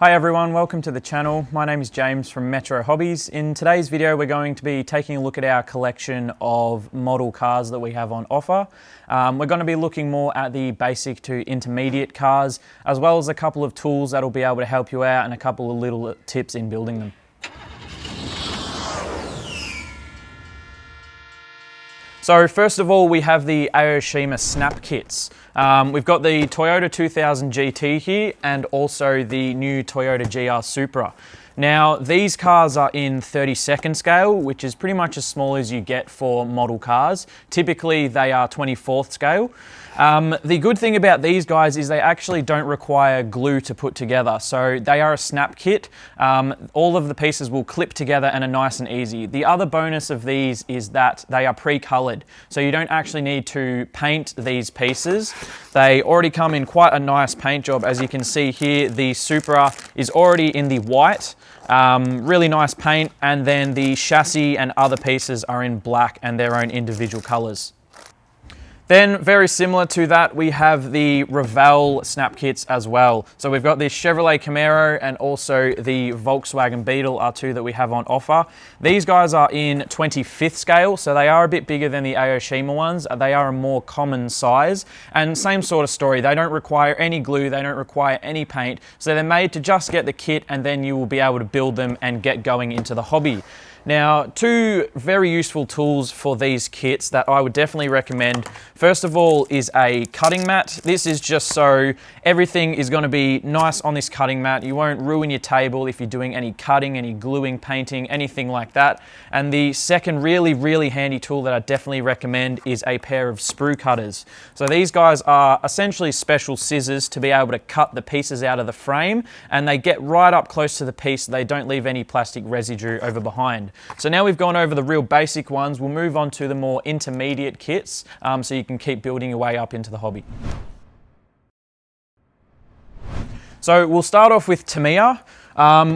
Hi everyone, welcome to the channel. My name is James from Metro Hobbies. In today's video, we're going to be taking a look at our collection of model cars that we have on offer. We're going to be looking more at the basic to intermediate cars, as well as a couple of tools that'll be able to help you out and a couple of little tips in building them. So first of all, we have the Aoshima snap kits. We've got the Toyota 2000 GT here and also the new Toyota GR Supra. Now, these cars are in 32nd scale, which is pretty much as small as you get for model cars. Typically, they are 24th scale. The good thing about these guys is they actually don't require glue to put together. So they are a snap kit. All of the pieces will clip together and are nice and easy. The other bonus of these is that they are pre-colored. So you don't actually need to paint these pieces. They already come in quite a nice paint job. As you can see here, the Supra is already in the white. Really nice paint, and then the chassis and other pieces are in black and their own individual colors. Then, very similar to that, we have the Revell snap kits as well. So we've got the Chevrolet Camaro and also the Volkswagen Beetle are two that we have on offer. These guys are in 25th scale, so they are a bit bigger than the Aoshima ones. They are a more common size, and same sort of story. They don't require any glue, they don't require any paint, so they're made to just get the kit and then you will be able to build them and get going into the hobby. Now, two very useful tools for these kits that I would definitely recommend. First of all is a cutting mat. This is just so everything is going to be nice on this cutting mat. You won't ruin your table if you're doing any cutting, any gluing, painting, anything like that. And the second really handy tool that I definitely recommend is a pair of sprue cutters. So these guys are essentially special scissors to be able to cut the pieces out of the frame, and they get right up close to the piece so they don't leave any plastic residue over behind. So now we've gone over the real basic ones, we'll move on to the more intermediate kits so you can keep building your way up into the hobby. So we'll start off with Tamiya.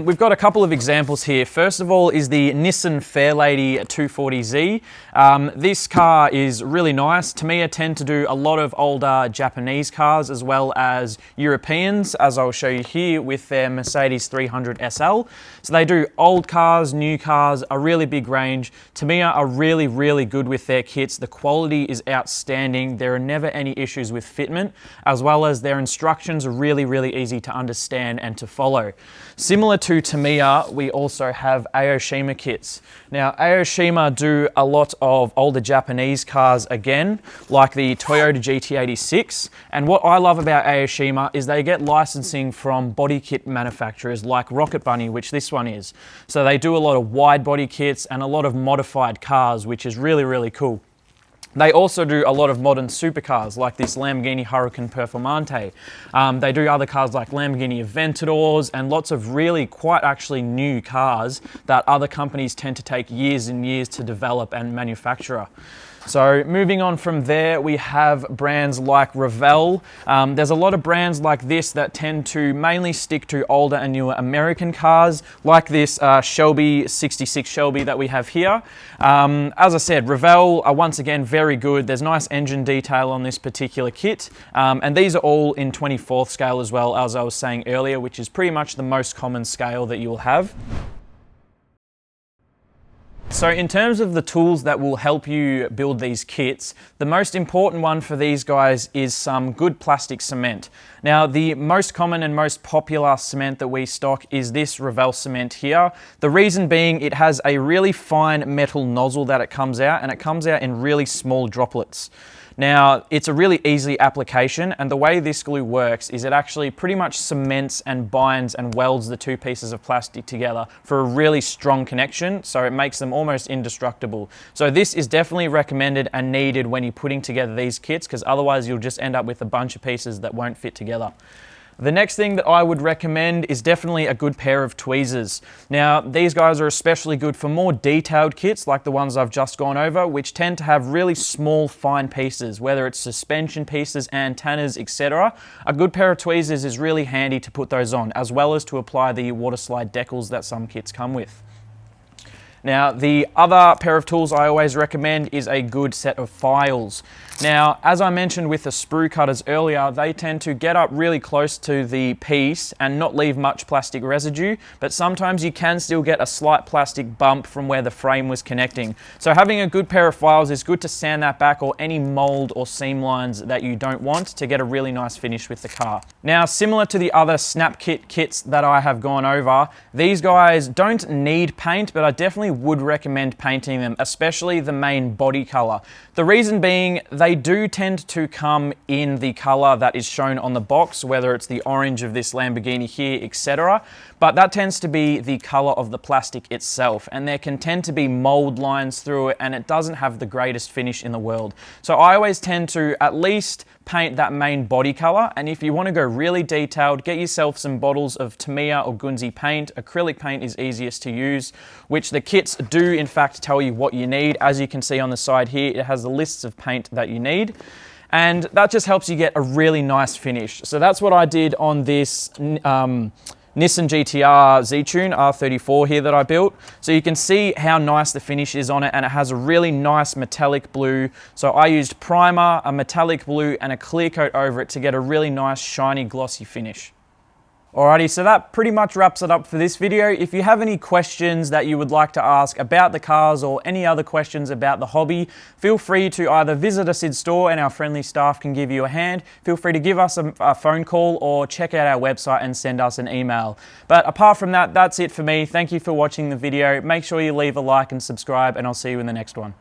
We've got a couple of examples here. First of all is the Nissan Fairlady 240Z. This car is really nice. Tamiya tend to do a lot of older Japanese cars as well as Europeans, as I'll show you here with their Mercedes 300 SL. So they do old cars, new cars, a really big range. Tamiya are really good with their kits. The quality is outstanding. There are never any issues with fitment, as well as their instructions are really easy to understand and to follow. Similar to Tamiya, we also have Aoshima kits. Now, Aoshima do a lot of older Japanese cars again, like the Toyota GT86. And what I love about Aoshima is they get licensing from body kit manufacturers like Rocket Bunny, which this one is. So they do a lot of wide body kits and a lot of modified cars, which is really cool. They also do a lot of modern supercars like this Lamborghini Huracan Performante. They do other cars like Lamborghini Aventadors and lots of really quite actually new cars that other companies tend to take years and years to develop and manufacture. So moving on from there, we have brands like Revell. There's a lot of brands like this that tend to mainly stick to older and newer American cars, like this Shelby 66 Shelby that we have here. As I said, Revell are once again very good. There's nice engine detail on this particular kit, and these are all in 24th scale as well, as I was saying earlier, which is pretty much the most common scale that you'll have. So in terms of the tools that will help you build these kits, the most important one for these guys is some good plastic cement. Now, the most common and most popular cement that we stock is this Revell cement here. The reason being it has a really fine metal nozzle that it comes out, and it comes out in really small droplets. Now, it's a really easy application, and the way this glue works is it actually pretty much cements and binds and welds the two pieces of plastic together for a really strong connection, so it makes them almost indestructible. So this is definitely recommended and needed when you're putting together these kits, because otherwise you'll just end up with a bunch of pieces that won't fit together. The next thing that I would recommend is definitely a good pair of tweezers. Now, these guys are especially good for more detailed kits like the ones I've just gone over, which tend to have really small, fine pieces, whether it's suspension pieces, antennas, etc. A good pair of tweezers is really handy to put those on, as well as to apply the water slide decals that some kits come with. Now, the other pair of tools I always recommend is a good set of files. Now, as I mentioned with the sprue cutters earlier, they tend to get up really close to the piece and not leave much plastic residue, but sometimes you can still get a slight plastic bump from where the frame was connecting. So having a good pair of files is good to sand that back, or any mold or seam lines that you don't want, to get a really nice finish with the car. Now, similar to the other snap kits that I have gone over, these guys don't need paint, but I definitely would recommend painting them, especially the main body color. The reason being, they do tend to come in the color that is shown on the box, whether it's the orange of this Lamborghini here, etc. But that tends to be the color of the plastic itself, and there can tend to be mold lines through it, and it doesn't have the greatest finish in the world. So I always tend to at least paint that main body color, and if you want to go really detailed, get yourself some bottles of Tamiya or Gunze paint. Acrylic paint is easiest to use, which the kits do in fact tell you what you need. As you can see on the side here, it has the lists of paint that you need, and that just helps you get a really nice finish. So that's what I did on this Nissan GT-R Z-Tune R34 here that I built. So you can see how nice the finish is on it, and it has a really nice metallic blue. So I used primer, a metallic blue, and a clear coat over it to get a really nice shiny glossy finish. Alrighty, so that pretty much wraps it up for this video. If you have any questions that you would like to ask about the cars, or any other questions about the hobby, feel free to either visit us in store and our friendly staff can give you a hand. Feel free to give us a phone call, or check out our website and send us an email. But apart from that, that's it for me. Thank you for watching the video. Make sure you leave a like and subscribe, and I'll see you in the next one.